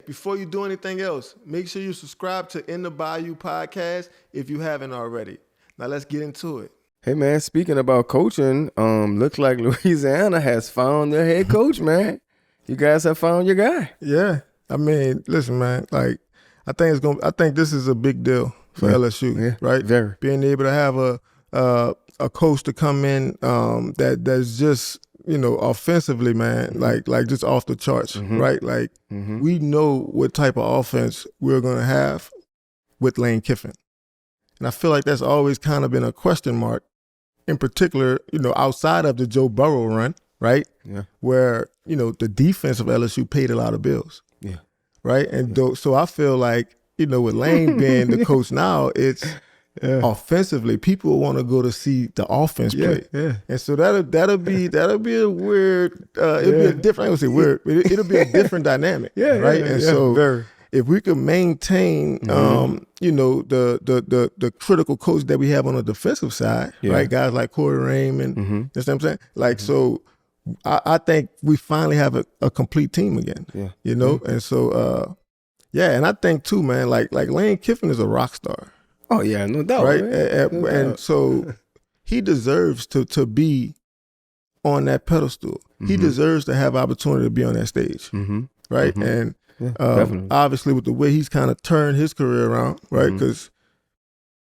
before you do anything else, make sure you subscribe to In the Bayou podcast if you haven't already. Now let's get into it. Hey, man, speaking about coaching, looks like Louisiana has found their head coach, man. You guys have found your guy. Yeah. I mean, listen, man, like, I think this is a big deal for LSU, right? Very. Being able to have a coach to come in that's just, offensively, man, like just off the charts, right? Like, we know what type of offense we're going to have with Lane Kiffin. And I feel like that's always kind of been a question mark, in particular, outside of the Joe Burrow run, right? Yeah. Where, the defense of LSU paid a lot of bills. Yeah. Right? And so I feel like, with Lane being the coach now, it's offensively, people want to go to see the offense play. Yeah. And so that'll be a weird, it'll be a different, I would say weird, but it'll be a different dynamic. Right? And so if we could maintain, the critical coach that we have on the defensive side, right? Guys like Corey Raymond, you know what I'm saying? Like, so I think we finally have a complete team again, And so, and I think too, man, like Lane Kiffin is a rock star. Oh, yeah, no doubt. Right? Man. So he deserves to be on that pedestal. He deserves to have opportunity to be on that stage, right? And obviously with the way he's kind of turned his career around, right? Because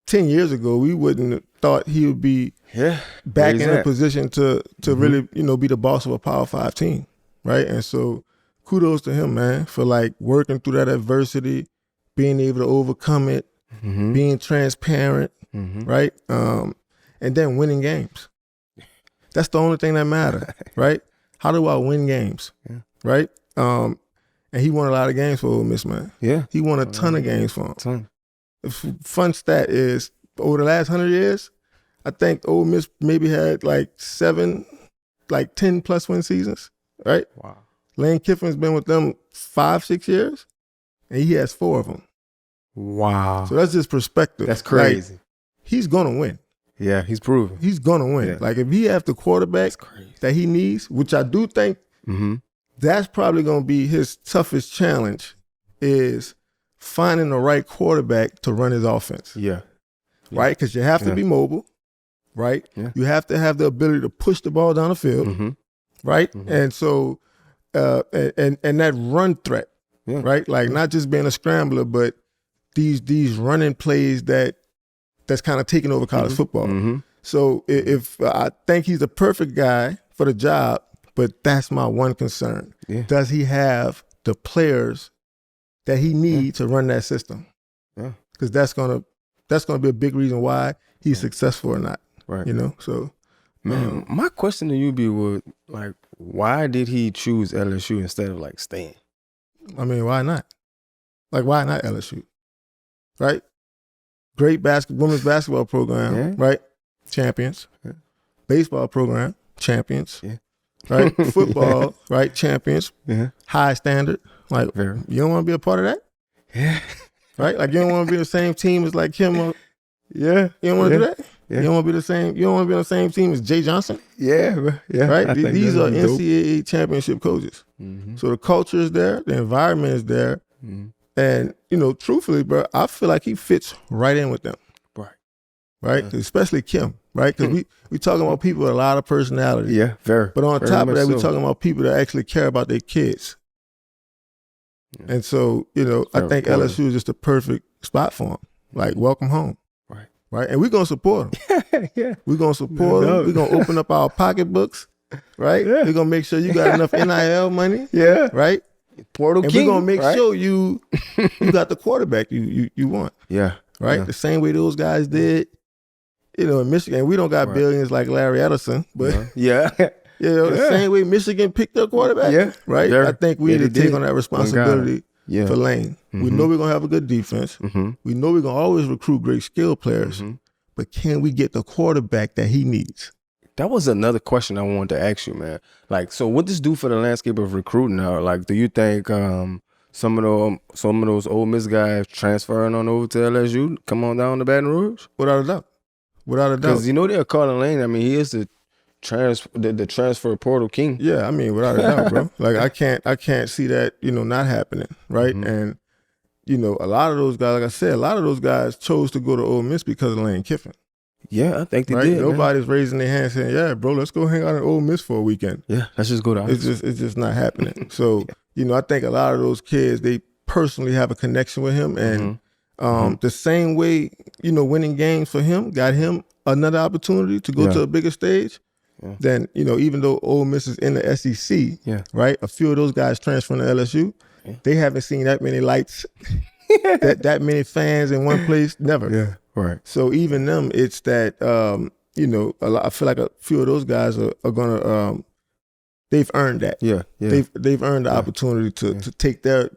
10 years ago, we wouldn't have thought he would be back in a position to really, be the boss of a Power 5 team, right? And so kudos to him, man, for like working through that adversity, being able to overcome it, being transparent, right? And then winning games. That's the only thing that matters, right? How do I win games, right? And he won a lot of games for Ole Miss, man. Yeah. He won a ton of games for him. Fun stat is, over the last 100 years, I think Ole Miss maybe had like 10 plus win seasons, right? Wow. Lane Kiffin's been with them 5-6 years, and he has 4 of them. Wow. So that's just perspective. That's crazy. Like, he's going to win. Yeah, he's proven. He's going to win. Yeah. Like, if he has the quarterback that he needs, which I do think that's probably going to be his toughest challenge, is finding the right quarterback to run his offense. Yeah. Right? Because you have to be mobile, right? Yeah. You have to have the ability to push the ball down the field, right? And so, and that run threat, right? Like not just being a scrambler, but these running plays that's kind of taking over college football. So if I think he's the perfect guy for the job, but that's my one concern. Yeah. Does he have the players that he needs to run that system? Yeah. Because that's gonna be a big reason why he's successful or not. Right. So man, my question to you would like, why did he choose LSU instead of like staying? I mean, why not? Like, why not LSU? Right? Great women's basketball program, right? Champions. Yeah. Baseball program, champions. Yeah. Right? Football, right? Champions. Yeah. High standard. Like, you don't want to be a part of that? Yeah. Right? Like, you don't want to be the same team as like him or, you don't want to do that? Yeah. You don't want to be the same. You don't want to be on the same team as Jay Johnson. Yeah. Right. These are NCAA championship coaches. So the culture is there, the environment is there, and truthfully, bro, I feel like he fits right in with them. Right. Especially Kim. Right. Because we talking about people with a lot of personality. Yeah. Very. But on very top of that, so. we talking about people that actually care about their kids. Yeah. And so I think LSU is just the perfect spot for him. Like, welcome home. Right. And we're going to support him. We're going to support him. We're going to open up our pocketbooks. Right. We're going to make sure you got enough NIL money. Right. Portal and King. We're going to make sure you got the quarterback you want. Yeah. Right. The same way those guys did, in Michigan. We don't got billions like Larry Ellison, but the same way Michigan picked their quarterback. Yeah. Right. I think we need to take on that responsibility for Lane. We know we're going to have a good defense. We know we're going to always recruit great skill players, but can we get the quarterback that he needs? That was another question I wanted to ask you, man. Like, so what does this do for the landscape of recruiting now? Like, do you think some of those Ole Miss guys transferring on over to LSU come on down to Baton Rouge? Without a doubt. Because they're calling Lane. I mean, he is the the transfer portal king. Yeah, I mean, without a doubt, bro. Like I can't see that, not happening, right? Mm-hmm. And a lot of those guys, like I said, a lot of those guys chose to go to Ole Miss because of Lane Kiffin. Yeah, I think they did. Nobody's raising their hand saying, "Yeah, bro, let's go hang out in Ole Miss for a weekend." Yeah, let's just go down. It's just not happening. So I think a lot of those kids, they personally have a connection with him, and the same way winning games for him got him another opportunity to go to a bigger stage. Yeah. Then even though Ole Miss is in the SEC, right? A few of those guys transferring to LSU, they haven't seen that many lights, that many fans in one place, never. Yeah. Right. So even them, it's that I feel like a few of those guys are gonna they've earned that. Yeah. They've earned the opportunity to take their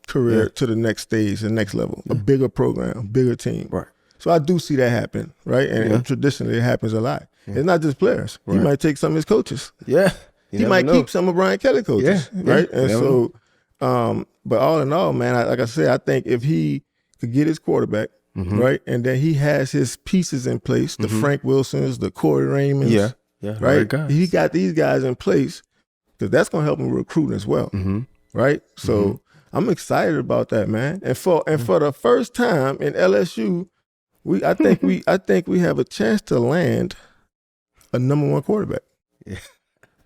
career to the next stage, the next level, a bigger program, bigger team. Right. So I do see that happen, right? And traditionally it happens a lot. Yeah. It's not just players. Right. He might take some of his coaches. Yeah. He might keep some of Brian Kelly coaches. Yeah. Right. And so but all in all, man, like I said, I think if he could get his quarterback, right, and then he has his pieces in place, the Frank Wilsons, the Corey Raymonds, right? He got these guys in place because that's going to help him recruiting as well, right? So I'm excited about that, man. And for the first time in LSU, I think we have a chance to land a #1 quarterback. Yeah.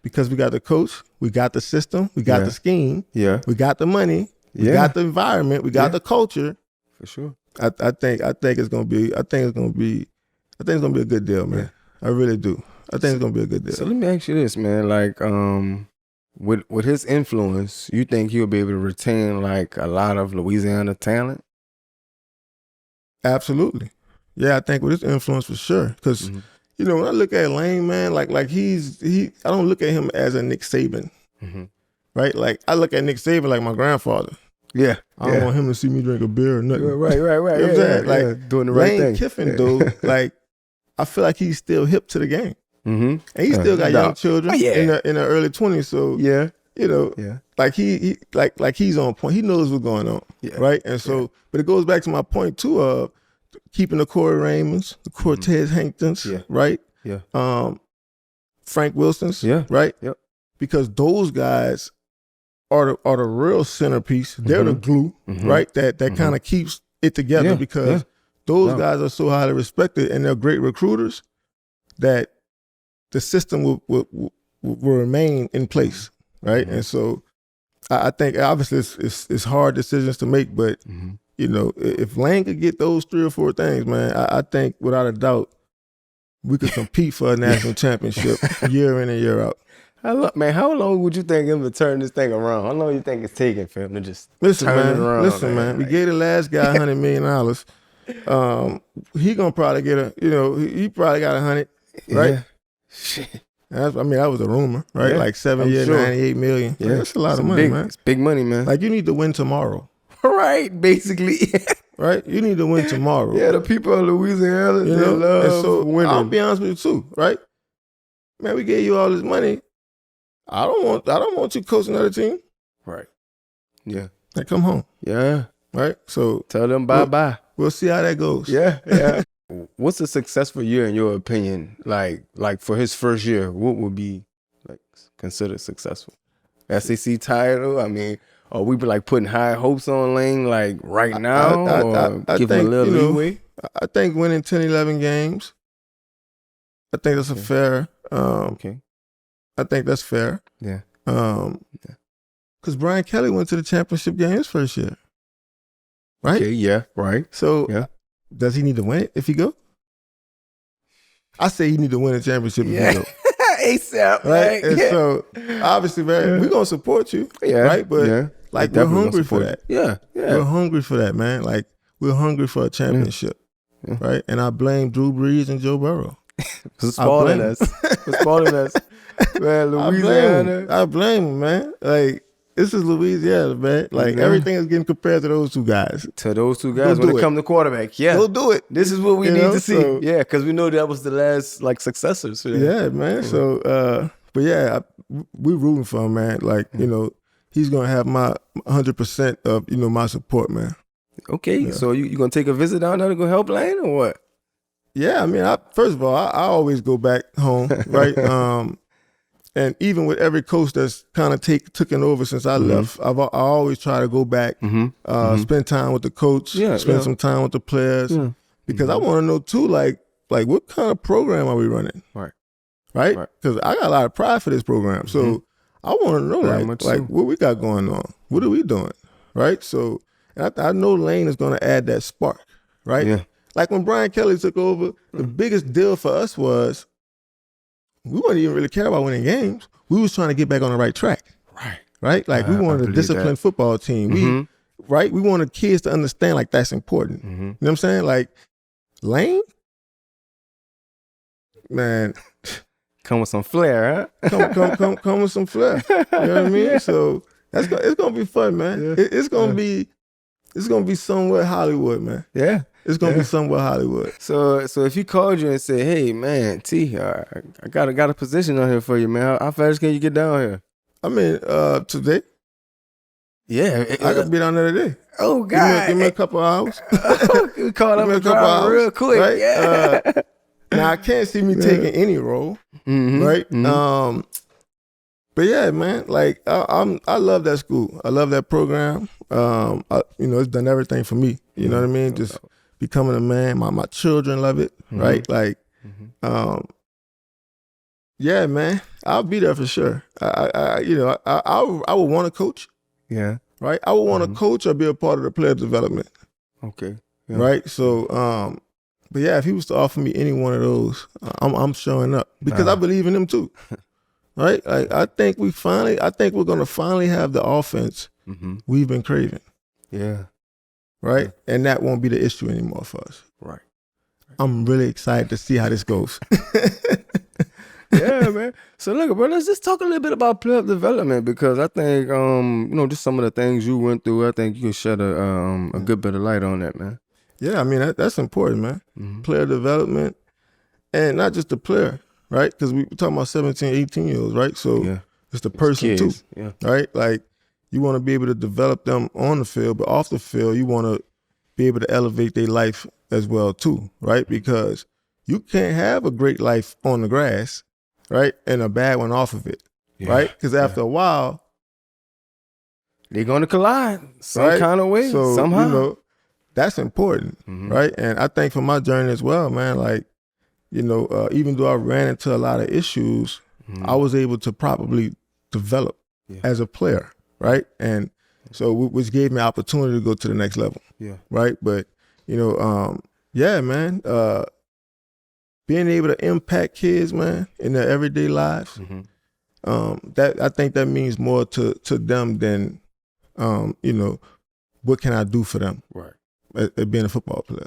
Because we got the coach, we got the system, we got the scheme, we got the money, we got the environment, we got the culture. For sure. I think it's gonna be a good deal, man. I really do. I think it's gonna be a good deal. So let me ask you this, man. Like, with his influence, you think he'll be able to retain like a lot of Louisiana talent? Absolutely. Yeah, I think with his influence for sure. Because when I look at Lane, man, like I don't look at him as a Nick Saban, right? Like I look at Nick Saban like my grandfather. Yeah, I don't want him to see me drink a beer or nothing. Right. You know what I'm saying? Like doing the right thing. Lane Kiffin, dude, like I feel like he's still hip to the game, and he still got young children in the early 20s. So like he's on point. He knows what's going on, right? And so, but it goes back to my point too of keeping the Corey Raymonds, the Cortez Hanktons, right? Yeah. Frank Wilsons, right? Yep. Because those guys are the real centerpiece. They're the glue, right? That kind of keeps it together because those guys are so highly respected and they're great recruiters that the system will remain in place, right? And so I think obviously it's hard decisions to make, but if Lane could get those 3 or 4 things, man, I think without a doubt we could compete for a national championship year in and year out. How long would you think him to turn this thing around? How long you think it's taking for him to just turn it around? Listen, man. We gave the last guy $100 million. He gonna probably get he probably got 100, right? Yeah. Shit. That was a rumor, right? Yeah, like 7 years, sure. $98 million. Yeah, that's a lot of money, man. It's big money, man. Like you need to win tomorrow. Right, basically. Right? You need to win tomorrow. Yeah, the people of Louisiana, they love winning. I'll be honest with you too, right? Man, we gave you all this money. I don't want you coaching another team. Right. Yeah. Like, come home. Yeah. Right? So tell them bye-bye. We'll see how that goes. Yeah. What's a successful year in your opinion? Like for his first year, what would be like considered successful? SEC title? I mean, are we like putting high hopes on Lane like right now? I give him a little leeway? I think winning 10, 11 games. I think that's a fair. Okay. I think that's fair. Yeah. Because Brian Kelly went to the championship game his first year. Right? Okay, yeah, right. So does he need to win it if he go? I say he need to win a championship if he go. ASAP, right? And so obviously, man, we're gonna support you. Yeah. Right? But like we're hungry for that. Yeah. We're hungry for that, man. Like we're hungry for a championship. Yeah. Right? And I blame Drew Brees and Joe Burrow. For spoiling us. Man, Louisiana. I blame him, man. Like, this is Louisiana, man. Like, everything is getting compared to those 2 guys. To those 2 guys when it comes to quarterback. Yeah. They'll do it. This is what we need to see. So, yeah, because we know that was the last, like, successors. For them. Yeah, man. So, but yeah, we're rooting for him, man. Like, he's going to have my 100% of, my support, man. Okay. Yeah. So you going to take a visit down there to go help Lane or what? Yeah, I mean, first of all, I always go back home, right? And even with every coach that's kind of taken over since I left, I always try to go back, spend time with the coach, spend some time with the players, because I want to know too, like what kind of program are we running, right? Because I got a lot of pride for this program, so I want to know like what we got going on, what are we doing, right? So and I know Lane is going to add that spark, right? Yeah. Like when Brian Kelly took over, the biggest deal for us was we wouldn't even really care about winning games. We was trying to get back on the right track. Right? Like we wanted a disciplined football team. We wanted kids to understand like that's important. You know what I'm saying? Like Lane, man. Come with some flair, huh? Come with some flair. You know what I mean? So it's gonna be fun, man. Yeah. It's gonna be somewhere Hollywood, man. Yeah. It's gonna be somewhere Hollywood. So if he called you and said, "Hey, man, T, I got a position on here for you, man. How fast can you get down here?" I mean, today. Yeah, I could be down there today. Oh God, give me a couple hours. We called up a couple hours real quick. Right? Yeah. Now I can't see me taking any role, right? But yeah, man, like I love that school. I love that program. It's done everything for me. You know what I mean? Just becoming a man. My children love it, right? Like, yeah, man, I'll be there for sure. I would want to coach. Yeah. Right. I would want to coach or be a part of the player development. Okay. Yeah. Right. So, but yeah, if he was to offer me any one of those, I'm showing up because I believe in him too. Right. Like I think we're gonna finally have the offense we've been craving. Yeah. Right. Yeah. And that won't be the issue anymore for us. Right. I'm really excited to see how this goes. Yeah, man. So look, bro, let's just talk a little bit about player development because I think, just some of the things you went through, I think you can shed a good bit of light on that, man. Yeah, I mean, that's important, man. Player development and not just the player, right? Because we're talking about 17, 18-year-olds, right? So it's the person too, right? Like you want to be able to develop them on the field, but off the field, you want to be able to elevate their life as well too, right? Because you can't have a great life on the grass, right, and a bad one off of it, right? Because after a while, they're going to collide some kind of way, so, somehow. That's important, right? And I think for my journey as well, man, like, even though I ran into a lot of issues, I was able to properly develop as a player, right? And so, which gave me opportunity to go to the next level, right? But, yeah, man, being able to impact kids, man, in their everyday lives, that I think that means more to them than, what can I do for them? Right. At being a football player.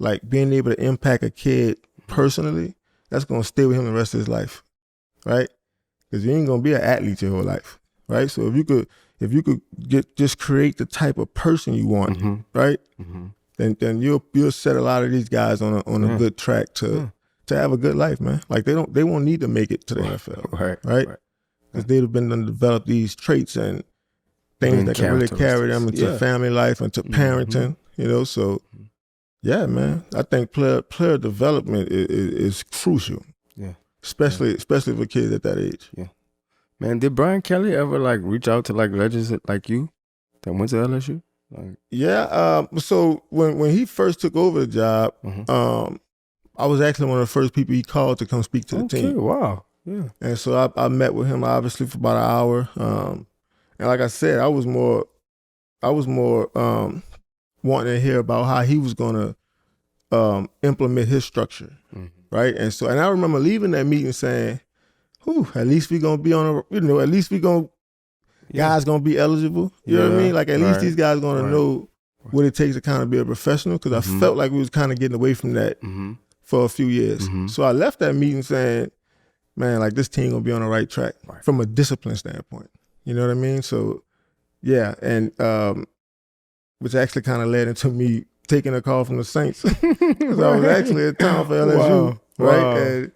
Like being able to impact a kid personally, that's gonna stay with him the rest of his life, right? Because you ain't gonna be an athlete your whole life, right? So if you could just create the type of person you want, right? Then you'll set a lot of these guys on a good track to have a good life, man. Like they won't need to make it to the NFL, right? Because they've been to develop these traits and things that can really carry them into family life, into parenting, So, yeah, man, I think player development is crucial. Yeah, especially for kids at that age. Yeah, man. Did Brian Kelly ever reach out to legends like you that went to LSU? So when he first took over the job, I was actually one of the first people he called to come speak to the team. Wow. Yeah. And so I met with him obviously for about an hour. And like I said, I was more wanting to hear about how he was going to implement his structure, right? And I remember leaving that meeting saying, "Whew, at least we gonna be on at least we gonna guys gonna be eligible." You know what I mean? Like at least these guys gonna know what it takes to kind of be a professional. Because I felt like we was kind of getting away from that for a few years. So I left that meeting saying, "Man, like this team gonna be on the right track from a discipline standpoint." You know what I mean? So, yeah, and which actually kind of led into me taking a call from the Saints because I was actually in town for LSU, right? And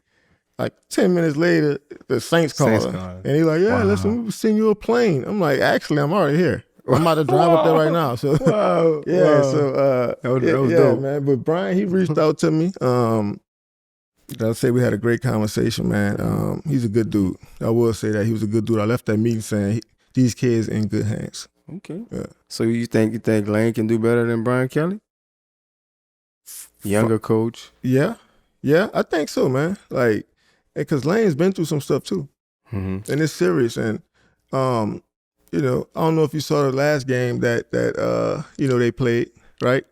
like 10 minutes later, the Saints called, and he's like, "Yeah, listen, we send you a plane." I'm like, "Actually, I'm already here." I'm about to drive up there right now. So yeah, so that was dope, man. But Brian, he reached out to me. I'll say we had a great conversation, man. He's a good dude. I will say that he was a good dude. I left that meeting saying these kids in good hands. Okay. Yeah. So you think Lane can do better than Brian Kelly? Younger coach. Yeah, I think so, man. Like, because Lane's been through some stuff too, and it's serious. And you know, I don't know if you saw the last game that you know, they played, right?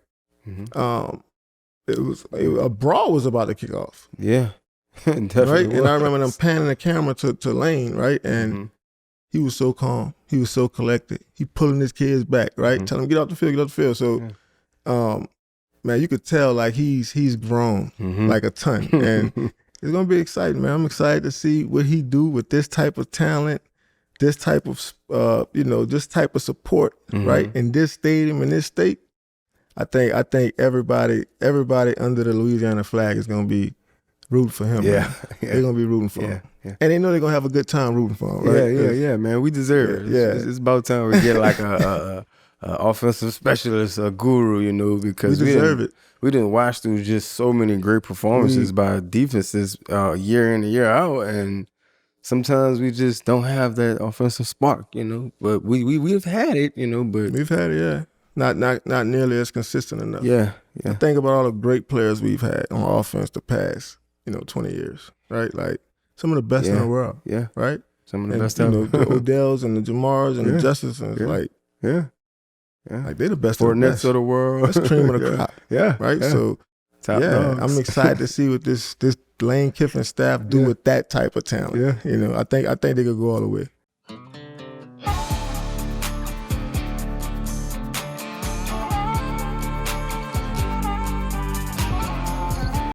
A brawl was about to kick off. Yeah, definitely. Right, was. and I remember them panning the camera to Lane, right, and he was so calm, he was so collected. He pulling his kids back, right, telling them get off the field, So, man, you could tell like he's grown like a ton, and it's gonna be exciting, man. I'm excited to see what he do with this type of talent, this type of you know, this type of support, right, in this stadium, in this state. I think everybody under the Louisiana flag is gonna be rooting for him. Yeah, man. They're gonna be rooting for him, and they know they're gonna have a good time rooting for him. Right? Yeah, man. We deserve it. It's about time we get like a offensive specialist, a guru, you know, because we deserve it. We didn't watch through just so many great performances by defenses year in and year out, and sometimes we just don't have that offensive spark, you know. But we've had it, you know. But we've had it, yeah. Not nearly as consistent enough. Yeah. I think about all the great players we've had on offense the past, 20 years, right? Like some of the best in the world. Yeah. Right? Some of the best the Odells and the Jamars and the Justisons, like they're the best of the best. of the world. That's cream of the crop. Yeah. Right? Yeah. So top dogs. I'm excited to see what this Lane Kiffin staff do with that type of talent. Yeah. I think they could go all the way.